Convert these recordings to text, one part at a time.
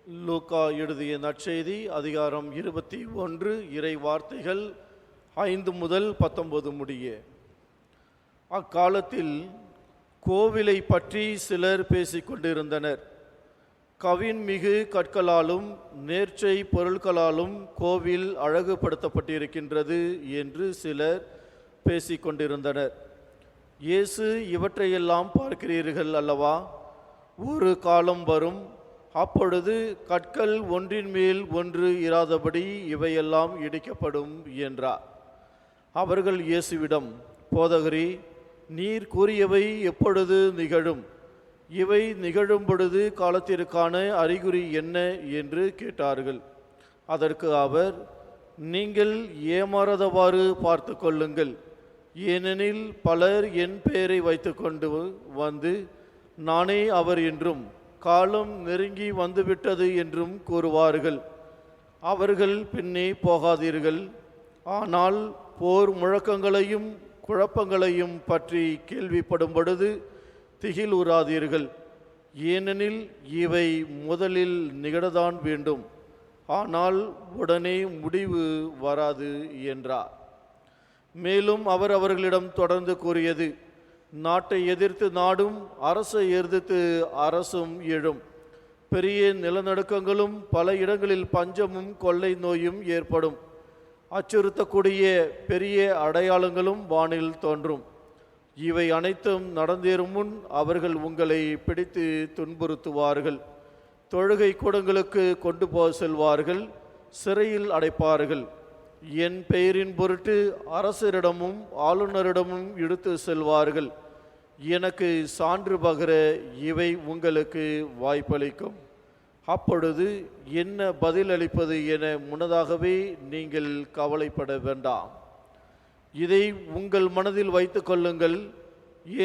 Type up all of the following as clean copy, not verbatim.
லூக்கா எழுதிய நற்செய்தி அதிகாரம் 21 இறை வார்த்தைகள் 5 முதல் 19 முடிய. அக்காலத்தில் கோவிலை பற்றி சிலர் பேசிக்கொண்டிருந்தனர். கவின்மிகு கற்களாலும் நேர்ச்சை பொருட்களாலும் கோவில் அழகுபடுத்தப்பட்டிருக்கின்றது என்று சிலர் பேசிக்கொண்டிருந்தனர். இயேசு, இவற்றையெல்லாம் பார்க்கிறீர்கள் அல்லவா? ஒரு காலம் வரும், அப்பொழுது கற்கள் ஒன்றின் மேல் ஒன்று இராதபடி இவையெல்லாம் இடிக்கப்படும் என்றார். அவர்கள் இயேசுவிடம், போதகரே, நீர் கூறியவை எப்பொழுது நிகழும்? இவை நிகழும் பொழுது காலத்திற்கான அறிகுறி என்ன என்று கேட்டார்கள். அதற்கு அவர், நீங்கள் ஏமாறாதவாறு பார்த்து கொள்ளுங்கள். ஏனெனில் பலர் என் பெயரை வைத்து கொண்டு வந்து நானே அவர் என்றும் காலம் நெருங்கி வந்துவிட்டது என்றும் கூறுவார்கள். அவர்கள் பின்னே போகாதீர்கள். ஆனால் போர் முழக்கங்களையும் குழப்பங்களையும் பற்றி கேள்விப்படும் பொழுது திகிலுறாதீர்கள். ஏனெனில் இவை முதலில் நிகழதான் வேண்டும், ஆனால் உடனே முடிவு வராது என்றார். மேலும் அவர் அவர்களிடம் தொடர்ந்து கூறியது, நாட்டை எதிர்த்து நாடும், அரசை எதிர்த்து அரசும் எழும். பெரிய நிலநடுக்கங்களும் பல இடங்களில் பஞ்சமும் கொள்ளை நோயும் ஏற்படும். அச்சுறுத்தக்கூடிய பெரிய அடையாளங்களும் வானில் தோன்றும். இவை அனைத்தும் நடந்தேறும் முன் அவர்கள் உங்களை பிடித்து துன்புறுத்துவார்கள். தொழுகை கூடங்களுக்கு கொண்டு போக செல்வார்கள், சிறையில் அடைப்பார்கள். என் பெயரின் பொருட்டு அரசரிடமும் ஆளுநரிடமும் இழுத்து செல்வார்கள். எனக்கு சான்று பகர இவை உங்களுக்கு வாய்ப்பளிக்கும். அப்பொழுது என்ன பதில் அளிப்பது என முன்னதாகவே நீங்கள் கவலைப்பட வேண்டாம். இதை உங்கள் மனதில் வைத்து கொள்ளுங்கள்.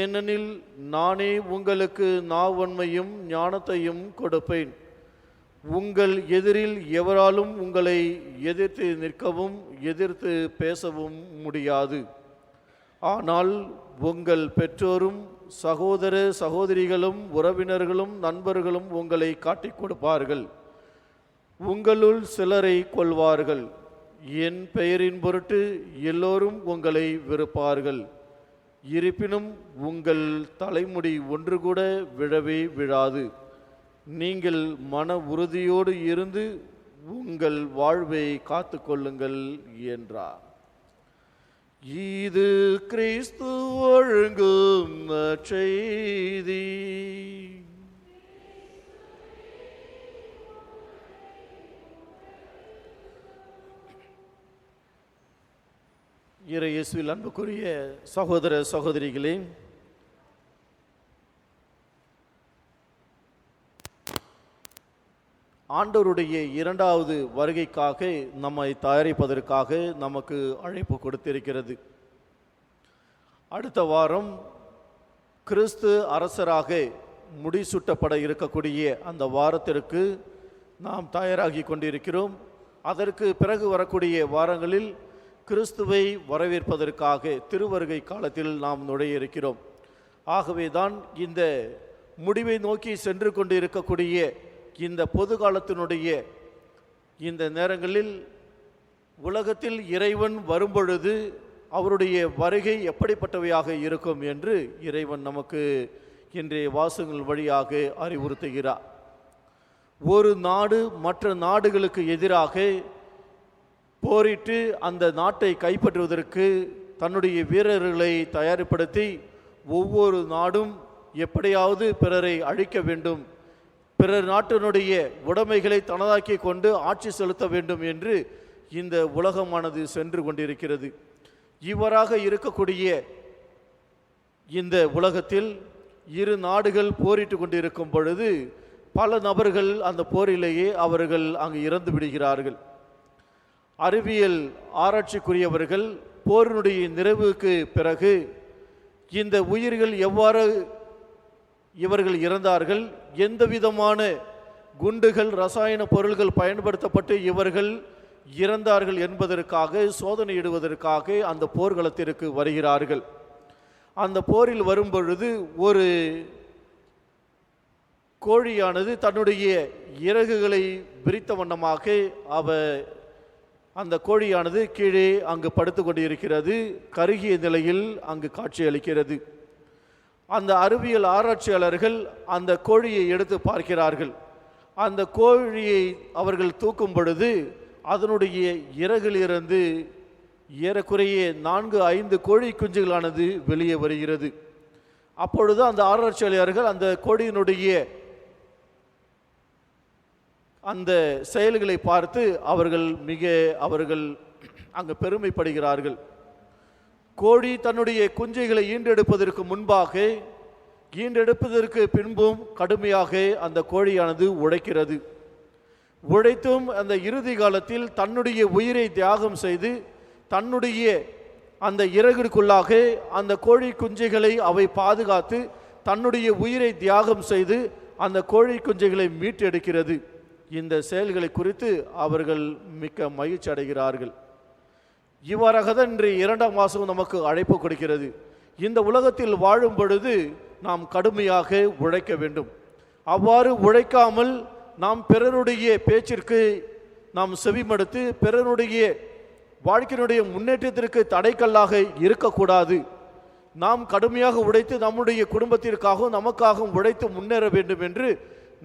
ஏனெனில் நானே உங்களுக்கு நாவன்மையும் ஞானத்தையும் கொடுப்பேன். உங்கள் எதிரில் எவராலும் உங்களை எதிர்த்து நிற்கவும் எதிர்த்து பேசவும் முடியாது. ஆனால் உங்கள் பெற்றோரும் சகோதர சகோதரிகளும் உறவினர்களும் நண்பர்களும் உங்களை காட்டிக் கொடுப்பார்கள். உங்களுள் சிலரை கொல்வார்கள். என் பெயரின் பொருட்டு எல்லோரும் உங்களை வெறுப்பார்கள். இருப்பினும் உங்கள் தலைமுடி ஒன்று கூட விழவே விழாது. நீங்கள் மன உறுதியோடு இருந்து உங்கள் வாழ்வை காத்து கொள்ளுங்கள் என்றார். இது கிறிஸ்து வழங்கும் நற்செய்தி. இறை இயேசுவில் அன்புக்குரிய சகோதர சகோதரிகளே, ஆண்டவருடைய இரண்டாவது வருகைக்காக நம்மை தயாரிப்பதற்காக நமக்கு அழைப்பு கொடுத்திருக்கிறது. அடுத்த வாரம் கிறிஸ்து அரசராக முடிசூட்டப்பட இருக்கக்கூடிய அந்த வாரத்திற்கு நாம் தயாராகி கொண்டிருக்கிறோம். அதற்கு பிறகு வரக்கூடிய வாரங்களில் கிறிஸ்துவை வரவேற்பதற்காக திருவருகை காலத்தில் நாம் நுழைய இருக்கிறோம். ஆகவே தான் இந்த முடிவை நோக்கி சென்று கொண்டு இருக்கக்கூடிய இந்த பொது காலத்தினுடைய இந்த நேரங்களில் உலகத்தில் இறைவன் வரும்பொழுது அவருடைய வருகை எப்படிப்பட்டவையாக இருக்கும் என்று இறைவன் நமக்கு இன்றைய வாசகங்கள் வழியாக அறிவுறுத்துகிறார். ஒரு நாடு மற்ற நாடுகளுக்கு எதிராக போரிட்டு அந்த நாட்டை கைப்பற்றுவதற்கு தன்னுடைய வீரர்களை தயார்படுத்தி ஒவ்வொரு நாடும் எப்படியாவது பிறரை அழிக்க வேண்டும், பிறர் நாட்டினுடைய உடைமைகளை தனதாக்கி கொண்டு ஆட்சி செலுத்த வேண்டும் என்று இந்த உலகமானது சென்று கொண்டிருக்கிறது. இவ்வாறாக இருக்கக்கூடிய இந்த உலகத்தில் இரு நாடுகள் போரிட்டு கொண்டிருக்கும் பொழுது பல நபர்கள் அந்த போரிலேயே அவர்கள் அங்கு இறந்து விடுகிறார்கள். அறிவியல் ஆராய்ச்சிக்குரியவர்கள் போரினுடைய நிறைவுக்கு பிறகு இந்த உயிர்கள் எவ்வாறு இவர்கள் இறந்தார்கள், எந்த விதமான குண்டுகள் ரசாயன பொருள்கள் பயன்படுத்தப்பட்டு இவர்கள் இறந்தார்கள் என்பதற்காக சோதனையிடுவதற்காக அந்த போர்க்களத்திற்கு வருகிறார்கள். அந்த போரில் வரும்பொழுது ஒரு கோழியானது தன்னுடைய இறகுகளை விரித்த வண்ணமாக அந்த கோழியானது கீழே அங்கு படுத்து கொண்டிருக்கிறது. கருகிய நிலையில் அங்கு காட்சி அளிக்கிறது. அந்த அறிவியல் ஆராய்ச்சியாளர்கள் அந்த கோழியை எடுத்து பார்க்கிறார்கள். அந்த கோழியை அவர்கள் தூக்கும் பொழுது அதனுடைய இறகிலிருந்து ஏறக்குறைய 4-5 கோழி குஞ்சுகளானது வெளியே வருகிறது. அப்பொழுது அந்த ஆராய்ச்சியாளர்கள் அந்த கோழியினுடைய அந்த செயல்களை பார்த்து அவர்கள் அங்கு பெருமைப்படுகிறார்கள். கோழி தன்னுடைய குஞ்சைகளை ஈண்டெடுப்பதற்கு முன்பாக ஈண்டெடுப்பதற்கு பின்பும் கடுமையாக அந்த கோழியானது உழைக்கிறது. உழைத்தும் அந்த இறுதி காலத்தில் தன்னுடைய உயிரை தியாகம் செய்து தன்னுடைய அந்த இறகுக்குள்ளாக அந்த கோழி குஞ்சைகளை அவை பாதுகாத்து தன்னுடைய உயிரை தியாகம் செய்து அந்த கோழி குஞ்சைகளை மீட்டெடுக்கிறது. இந்த செயல்களை குறித்து அவர்கள் மிக்க மகிழ்ச்சி அடைகிறார்கள். இவ்வாறாக தான் இன்று 2ஆம் வாசகம் நமக்கு அழைப்பு கொடுக்கிறது. இந்த உலகத்தில் வாழும் பொழுது நாம் கடுமையாக உழைக்க வேண்டும். அவ்வாறு உழைக்காமல் நாம் பிறருடைய பேச்சிற்கு நாம் செவிமடுத்து பிறருடைய வாழ்க்கையினுடைய முன்னேற்றத்திற்கு தடைக்கல்லாக இருக்கக்கூடாது. நாம் கடுமையாக உழைத்து நம்முடைய குடும்பத்திற்காகவும் நமக்காகவும் உழைத்து முன்னேற வேண்டும் என்று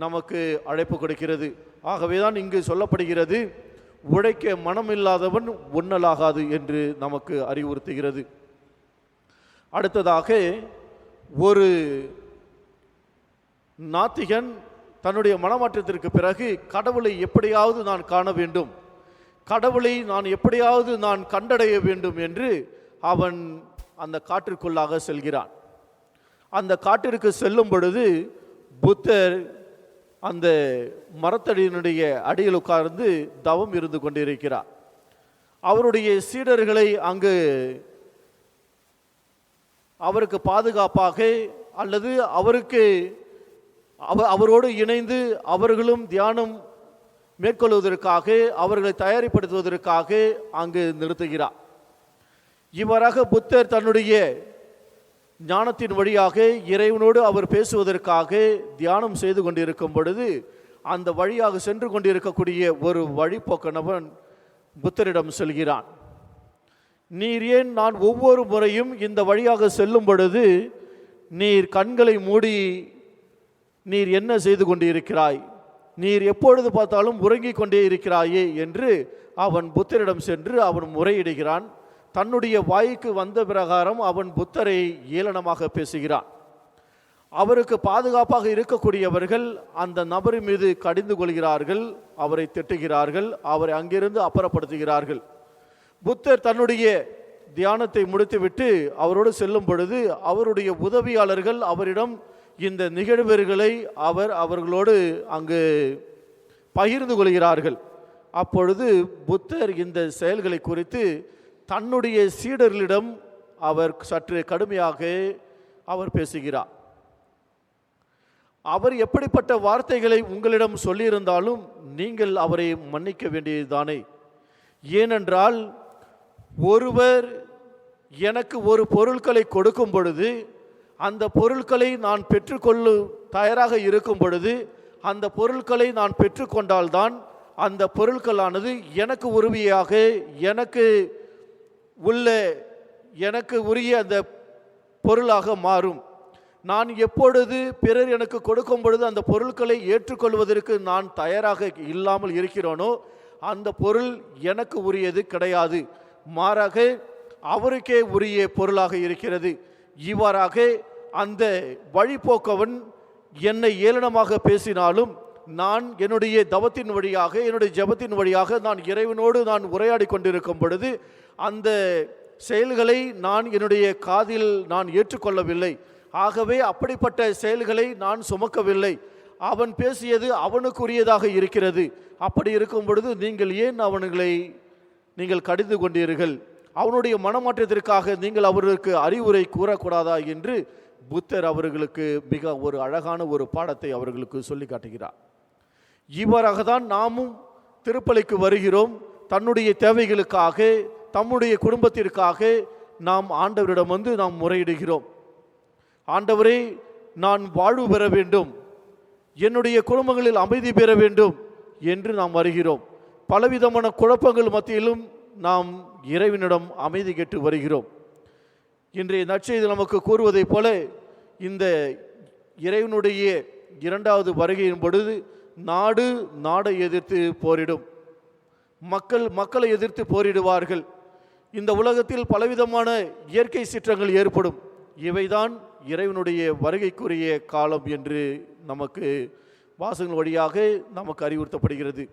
நமக்கு அழைப்பு கொடுக்கிறது. ஆகவேதான் இங்கு சொல்லப்படுகிறது, உழைக்க மனமில்லாதவன் உண்ணலாகாது என்று நமக்கு அறிவுறுத்துகிறது. அடுத்ததாக, ஒரு நாத்திகன் தன்னுடைய மனமாற்றத்திற்கு பிறகு கடவுளை எப்படியாவது நான் காண வேண்டும், கடவுளை நான் எப்படியாவது நான் கண்டடைய வேண்டும் என்று அவன் அந்த காட்டிற்குள்ளாக செல்கிறான். அந்த காட்டிற்கு செல்லும் பொழுது புத்தர் அந்த மரத்தடியினுடைய அடியில் உட்கார்ந்து தவம் இருந்து கொண்டிருக்கிறார். அவருடைய சீடர்களை அங்கு அவருக்கு பாதுகாப்பாக அல்லது அவரோடு இணைந்து அவர்களும் தியானம் மேற்கொள்வதற்காக அவர்களை தயாரிப்படுத்துவதற்காக அங்கு நிறுத்துகிறார். இவ்வாறாக புத்தர் தன்னுடைய ஞானத்தின் வழியாக இறைவனோடு அவர் பேசுவதற்காக தியானம் செய்து கொண்டிருக்கும் பொழுது அந்த வழியாக சென்று கொண்டிருக்கக்கூடிய ஒரு வழிபோக்கனவன் புத்தரிடம் சொல்கிறான், நீர் ஏன் நான் ஒவ்வொரு முறையும் இந்த வழியாக செல்லும் பொழுது நீர் கண்களை மூடி நீர் என்ன செய்து கொண்டிருக்கிறாய், நீர் எப்பொழுது பார்த்தாலும் உறங்கிக் கொண்டே இருக்கிறாயே என்று அவன் புத்தரிடம் சென்று அவன் முறையிடுகிறான். தன்னுடைய வாய்க்கு வந்த பிரகாரம் அவன் புத்தரை ஏளனமாக பேசுகிறான். அவருக்கு பாதுகாப்பாக இருக்கக்கூடியவர்கள் அந்த நபரின் மீது கடிந்து கொள்கிறார்கள், அவரை திட்டுகிறார்கள், அவரை அங்கிருந்து அப்புறப்படுத்துகிறார்கள். புத்தர் தன்னுடைய தியானத்தை முடித்துவிட்டு அவரோடு செல்லும் பொழுது அவருடைய உதவியாளர்கள் அவரிடம் இந்த நிகழ்வுகளை அவர்களோடு அங்கு பகிர்ந்து கொள்கிறார்கள். அப்பொழுது புத்தர் இந்த செயல்களை குறித்து தன்னுடைய சீடர்களிடம் அவர் சற்று கடுமையாக அவர் பேசுகிறார். அவர் எப்படிப்பட்ட வார்த்தைகளை உங்களிடம் சொல்லியிருந்தாலும் நீங்கள் அவரை மன்னிக்க வேண்டியதுதானே. ஏனென்றால் ஒருவர் எனக்கு ஒரு பொருட்களை கொடுக்கும் பொழுது அந்த பொருட்களை நான் பெற்றுக்கொள்ள தயாராக இருக்கும் பொழுது அந்த பொருட்களை நான் பெற்றுக்கொண்டால்தான் அந்த பொருட்களானது எனக்கு உரிமையாக எனக்கு உரிய அந்த பொருளாக மாறும். நான் எப்பொழுது பிறர் எனக்கு கொடுக்கும் பொழுது அந்த பொருட்களை ஏற்றுக்கொள்வதற்கு நான் தயாராக இல்லாமல் இருக்கிறேனோ அந்த பொருள் எனக்கு உரியது கிடையாது, மாறாக அவருக்கே உரிய பொருளாக இருக்கிறது. இவ்வாறாக அந்த வழிபோக்கவன் என்னை ஏளனமாக பேசினாலும் நான் என்னுடைய தவத்தின் வழியாக என்னுடைய ஜெபத்தின் வழியாக நான் இறைவனோடு நான் உரையாடி கொண்டிருக்கும் பொழுது அந்த செயல்களை நான் என்னுடைய காதில் நான் ஏற்றுக்கொள்ளவில்லை. ஆகவே அப்படிப்பட்ட செயல்களை நான் சுமக்கவில்லை. அவன் பேசியது அவனுக்குரியதாக இருக்கிறது. அப்படி இருக்கும் பொழுது நீங்கள் ஏன் நீங்கள் கடிந்து கொண்டீர்கள்? அவனுடைய மனமாற்றத்திற்காக நீங்கள் அவர்களுக்கு அறிவுரை கூறக்கூடாதா என்று புத்தர் அவர்களுக்கு மிக ஒரு அழகான ஒரு பாடத்தை அவர்களுக்கு சொல்லி காட்டுகிறார். இவ்வாறாக தான் நாமும் திருப்பலிக்கு வருகிறோம். தன்னுடைய தேவைகளுக்காக தம்முடைய குடும்பத்திற்காக நாம் ஆண்டவரிடம் நாம் முறையிடுகிறோம். ஆண்டவரே, நான் வாழ்வு பெற வேண்டும், என்னுடைய குடும்பங்களில் அமைதி பெற வேண்டும் என்று நாம் வருகிறோம். பலவிதமான குழப்பங்கள் மத்தியிலும் நாம் இறைவனிடம் அமைதி கேட்டு வருகிறோம். இன்றைய நற்செய்தி நமக்கு கூறுவதைப் போல இந்த இறைவனுடைய இரண்டாவது வருகையின் பொழுது நாடை எதிர்த்து போரிடும், மக்களை எதிர்த்து போரிடுவார்கள். இந்த உலகத்தில் பலவிதமான இயற்கை சீற்றங்கள் ஏற்படும். இவைதான் இறைவனுடைய வருகைக்குரிய காலம் என்று நமக்கு வாசகங்கள் வழியாக நமக்கு அறிவுறுத்தப்படுகிறது.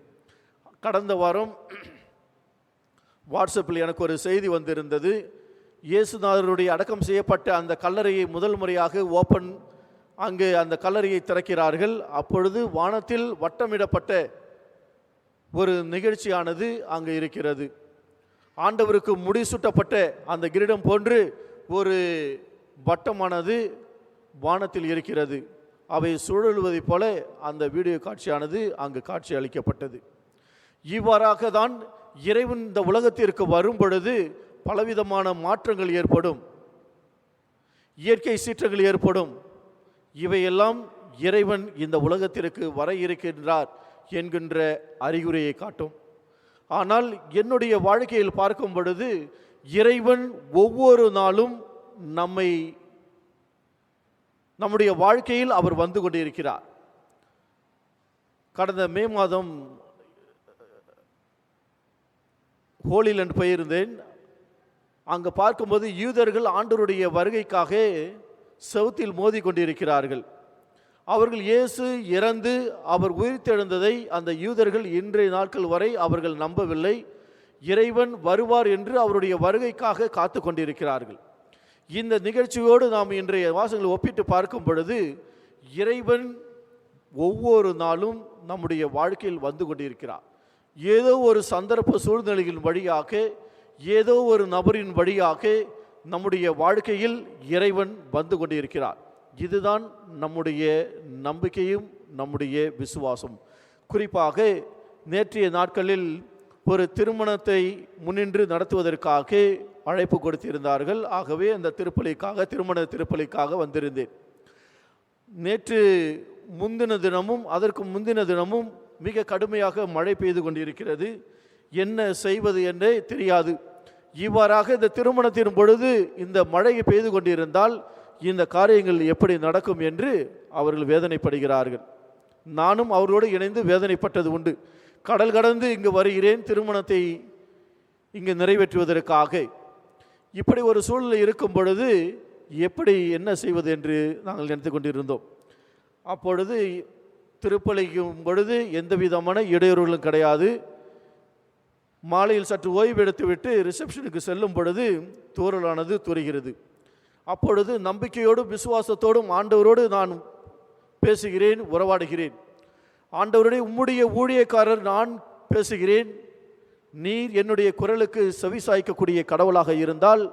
கடந்த வாரம் வாட்ஸ்அப்பில் எனக்கு ஒரு செய்தி வந்திருந்தது. இயேசுநாதருடைய அடக்கம் செய்யப்பட்ட அந்த கல்லறையை முதல் முறையாக அங்கு அந்த கல்லறையை திறக்கிறார்கள். அப்பொழுது வானத்தில் வட்டமிடப்பட்ட ஒரு நிகழ்ச்சியானது அங்கு இருக்கிறது. ஆண்டவருக்கு முடிசூட்டப்பட்ட அந்த கிரீடம் போன்று ஒரு வட்டமானது வானத்தில் இருக்கிறது. அவை சுழலுவதைப் போல அந்த வீடியோ காட்சியானது அங்கு காட்சி அளிக்கப்பட்டது. இவ்வாறாக தான் இறைவன் இந்த உலகத்திற்கு வரும் பொழுது பலவிதமான மாற்றங்கள் ஏற்படும், இயற்கை சீற்றங்கள் ஏற்படும். இவையெல்லாம் இறைவன் இந்த உலகத்திற்கு வர இருக்கின்றார் என்கின்ற அறிகுறியை காட்டும். ஆனால் என்னுடைய வாழ்க்கையில் பார்க்கும் பொழுது இறைவன் ஒவ்வொரு நாளும் நம்முடைய வாழ்க்கையில் அவர் வந்து கொண்டிருக்கிறார். கடந்த மே மாதம் ஹோலிலேண்ட் போயிருந்தேன். அங்கு பார்க்கும்போது யூதர்கள் ஆண்டவருடைய வருகைக்காக செவுத்தில் மோதி கொண்டிருக்கிறார்கள். அவர்கள் இயேசு இறந்து அவர் உயிர்த்தெழுந்ததை அந்த யூதர்கள் இன்றைய நாட்கள் வரை அவர்கள் நம்பவில்லை. இறைவன் வருவார் என்று அவருடைய வருகைக்காக காத்து கொண்டிருக்கிறார்கள். இந்த நிகழ்ச்சியோடு நாம் இன்றைய வாசகங்களை ஒப்பிட்டு பார்க்கும் பொழுது இறைவன் ஒவ்வொரு நாளும் நம்முடைய வாழ்க்கையில் வந்து கொண்டிருக்கிறார். ஏதோ ஒரு சந்தர்ப்ப சூழ்நிலையின் வழியாக, ஏதோ ஒரு நபரின் வழியாக நம்முடைய வாழ்க்கையில் இறைவன் வந்து கொண்டிருக்கிறார். இதுதான் நம்முடைய நம்பிக்கையும் நம்முடைய விசுவாசம். குறிப்பாக நேற்றைய நாட்களில் ஒரு திருமணத்தை முன்னின்று நடத்துவதற்காக அழைப்பு கொடுத்திருந்தார்கள். ஆகவே அந்த திருமண திருப்பலிக்காக வந்திருந்தேன். நேற்று முந்தின தினமும் அதற்கு முந்தின தினமும் மிக கடுமையாக மழை பெய்து கொண்டிருக்கிறது. என்ன செய்வது என்றே தெரியாது. இவ்வாறாக இந்த திருமணத்தின் பொழுது இந்த மழை பெய்து கொண்டிருந்தால் இந்த காரியங்கள் எப்படி நடக்கும் என்று அவர்கள் வேதனைப்படுகிறார்கள். நானும் அவர்களோடு இணைந்து வேதனைப்பட்டது உண்டு. கடல் கடந்து இங்கு வருகிறேன் திருமணத்தை இங்கு நிறைவேற்றுவதற்காக. இப்படி ஒரு சூழ்நிலை இருக்கும் பொழுது எப்படி என்ன செய்வது என்று நாங்கள் நினைத்து கொண்டிருந்தோம். அப்பொழுது திருப்பலிக்கும் பொழுது எந்த விதமான இடையூறுகளும் கிடையாது. மாலையில் சற்று ஓய்வு எடுத்துவிட்டு ரிசப்ஷனுக்கு செல்லும் பொழுது தூறலானது தூறுகிறது. அப்பொழுது நம்பிக்கையோடும் விசுவாசத்தோடும் ஆண்டவரோடு நான் பேசுகிறேன், உறவாடுகிறேன். ஆண்டவருடைய உம்முடைய ஊழியக்காரர் நான் பேசுகிறேன். நீர் என்னுடைய குரலுக்கு செவிசாய்க்கக்கூடிய கடவுளாக இருந்தால்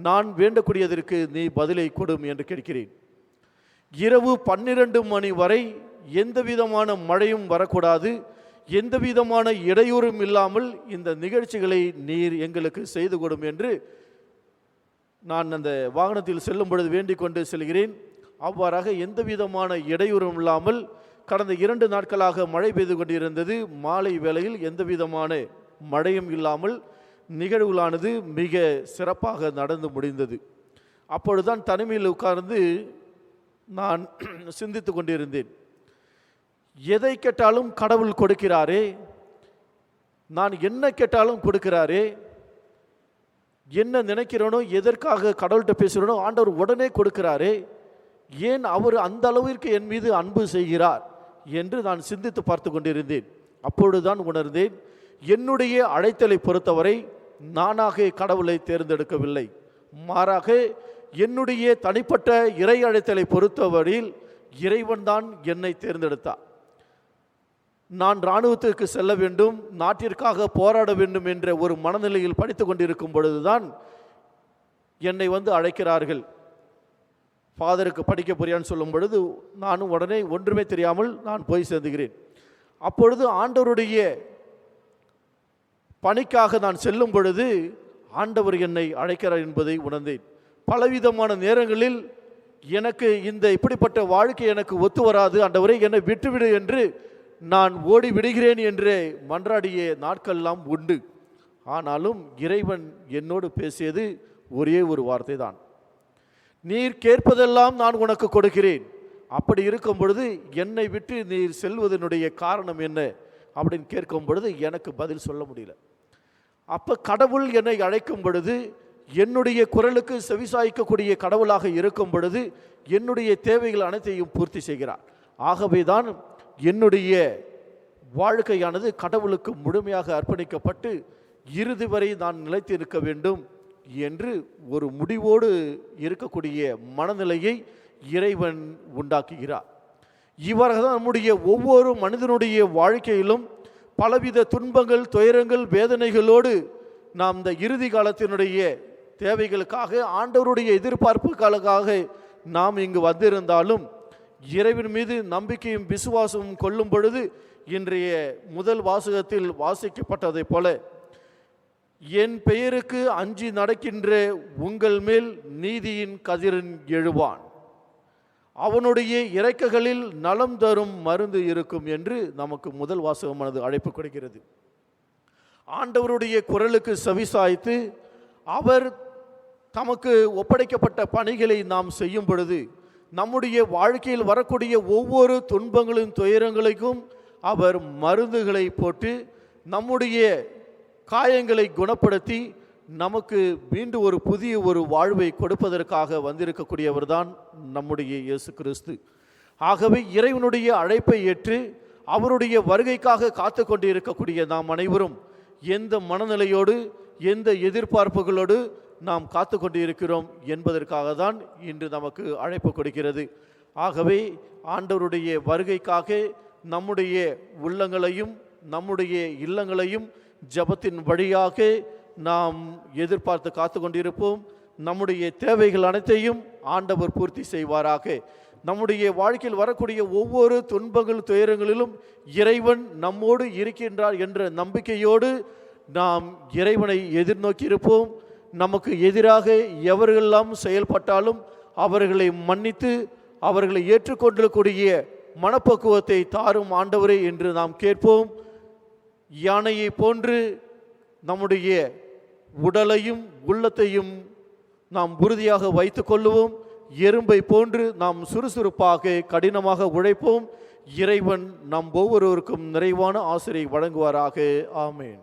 நான் வேண்டக்கூடியதற்கு நீ பதிலை கொடும் என்று கேட்கிறேன். இரவு 12 மணி வரை எந்த விதமான மழையும் வரக்கூடாது, எந்த விதமான இடையூறும் இல்லாமல் இந்த நிகழ்ச்சிகளை நீர் எங்களுக்கு செய்து கொடும் என்று நான் அந்த வாகனத்தில் செல்லும் பொழுது வேண்டிக் கொண்டு செல்கிறேன். அவ்வாறாக எந்த விதமான இடையூறும் இல்லாமல் கடந்த 2 நாட்களாக மழை பெய்து கொண்டிருந்தது. மாலை வேளையில் எந்த விதமான மழையும் இல்லாமல் நிகழ்வுகளானது மிக சிறப்பாக நடந்து முடிந்தது. அப்பொழுதுதான் தனிமையில் உட்கார்ந்து நான் சிந்தித்து கொண்டிருந்தேன். எதை கேட்டாலும் கடவுள் கொடுக்கிறாரே, நான் என்ன கேட்டாலும் கொடுக்கிறாரே, என்ன நினைக்கிறேனோ எதற்காக கடவுள்கிட்ட பேசுகிறேனோ ஆண்டவர் உடனே கொடுக்கிறாரே, ஏன் அவர் அந்த அளவிற்கு என் மீது அன்பு செய்கிறார் என்று நான் சிந்தித்து பார்த்து கொண்டிருந்தேன். அப்பொழுதுதான் உணர்ந்தேன், என்னுடைய அழைத்தலை பொறுத்தவரை நானாக கடவுளை தேர்ந்தெடுக்கவில்லை, மாறாக என்னுடைய தனிப்பட்ட இறை அழைத்தலை பொறுத்தவரையில் இறைவன் தான் என்னை தேர்ந்தெடுத்தார். நான் இராணுவத்திற்கு செல்ல வேண்டும், நாட்டிற்காக போராட வேண்டும் என்ற ஒரு மனநிலையில் படித்து கொண்டிருக்கும் பொழுதுதான் என்னை அழைக்கிறார்கள். ஃபாதருக்கு படிக்க போறியான்னு சொல்லும் பொழுது நானும் உடனே ஒன்றுமே தெரியாமல் நான் போய் சேர்ந்துகிறேன். அப்பொழுது ஆண்டவருடைய பணிக்காக நான் செல்லும் பொழுது ஆண்டவர் என்னை அழைக்கிறார் என்பதை உணர்ந்தேன். பலவிதமான நேரங்களில் எனக்கு இந்த இப்படிப்பட்ட வாழ்க்கை எனக்கு ஒத்து வராது, ஆண்டவரே என்னை விட்டுவிடு என்று நான் ஓடி விடுகிறேன் என்று மன்றாடிய நாட்களெல்லாம் உண்டு. ஆனாலும் இறைவன் என்னோடு பேசியது ஒரே ஒரு வார்த்தை தான், நீர் கேட்பதெல்லாம் நான் உனக்கு கொடுக்கிறேன். அப்படி இருக்கும் பொழுது என்னை விட்டு நீர் செல்வதனுடைய காரணம் என்ன அப்படின்னு கேட்கும் பொழுது எனக்கு பதில் சொல்ல முடியல. அப்போ கடவுள் என்னை அழைக்கும் பொழுது, என்னுடைய குரலுக்கு செவிசாய்க்கக்கூடிய கடவுளாக இருக்கும் பொழுது என்னுடைய தேவைகள் அனைத்தையும் பூர்த்தி செய்கிறார். ஆகவே தான் என்னுடைய வாழ்க்கையானது கடவுளுக்கு முழுமையாக அர்ப்பணிக்கப்பட்டு இறுதி வரை நான் நிலைத்து இருக்க வேண்டும் என்று ஒரு முடிவோடு இருக்கக்கூடிய மனநிலையை இறைவன் உண்டாக்குகிறார். இவ்வாறாக தான் நம்முடைய ஒவ்வொரு மனிதனுடைய வாழ்க்கையிலும் பலவித துன்பங்கள், துயரங்கள், வேதனைகளோடு நாம் இந்த இறுதி காலத்தினுடைய தேவைகளுக்காக, ஆண்டவருடைய எதிர்பார்ப்புகளுக்காக நாம் இங்கு வந்திருந்தாலும் இறைவன் மீது நம்பிக்கையும் விசுவாசமும் கொள்ளும் பொழுது இன்றைய முதல் வாசகத்தில் வாசிக்கப்பட்டதை போல, என் பெயருக்கு அஞ்சி நடக்கின்ற உங்கள் மேல் நீதியின் கதிரன் எழுவான், அவனுடைய இறக்கைகளில் நலம் தரும் மருந்து இருக்கும் என்று நமக்கு முதல் வாசகமானது அழைப்பு கொடுக்கிறது. ஆண்டவருடைய குரலுக்கு செவிசாய்த்து அவர் தமக்கு ஒப்படைக்கப்பட்ட பணிகளை நாம் செய்யும் பொழுது நம்முடைய வாழ்க்கையில் வரக்கூடிய ஒவ்வொரு துன்பங்களும் துயரங்களுக்கும் அவர் மருந்துகளை போட்டு நம்முடைய காயங்களை குணப்படுத்தி நமக்கு மீண்டும் ஒரு புதிய ஒரு வாழ்வை கொடுப்பதற்காக வந்திருக்கக்கூடியவர் தான் நம்முடைய இயேசு கிறிஸ்து. ஆகவே இறைவனுடைய அழைப்பை ஏற்று அவருடைய வருகைக்காக காத்து கொண்டு இருக்கக்கூடிய நாம் அனைவரும் எந்த மனநிலையோடு, எந்த எதிர்பார்ப்புகளோடு நாம் காத்து கொண்டு இருக்கிறோம் என்பதற்காக தான் இன்று நமக்கு அழைப்பு கொடுக்கிறது. ஆகவே ஆண்டவருடைய வருகைக்காக நம்முடைய உள்ளங்களையும் நம்முடைய இல்லங்களையும் ஜெபத்தின் வழியாக நாம் எதிர்பார்த்து காத்து கொண்டிருப்போம். நம்முடைய தேவைகள் அனைத்தையும் ஆண்டவர் பூர்த்தி செய்வாராக. நம்முடைய வாழ்க்கையில் வரக்கூடிய ஒவ்வொரு துன்பங்கள் துயரங்களிலும் இறைவன் நம்மோடு இருக்கின்றார் என்ற நம்பிக்கையோடு நாம் இறைவனை எதிர்நோக்கி இருப்போம். நமக்கு எதிராக எவர்களெல்லாம் செயல்பட்டாலும் அவர்களை மன்னித்து அவர்களை ஏற்றுக்கொண்டிருக்கூடிய மனப்பக்குவத்தை தாரும் ஆண்டவரே என்று நாம் கேட்போம். யானையை போன்று நம்முடைய உடலையும் உள்ளத்தையும் நாம் உறுதியாக வைத்து கொள்ளுவோம். எறும்பை போன்று நாம் சுறுசுறுப்பாக கடினமாக உழைப்போம். இறைவன் நம் ஒவ்வொருவருக்கும் நிறைவான ஆசிரியை வழங்குவாராக. ஆமேன்.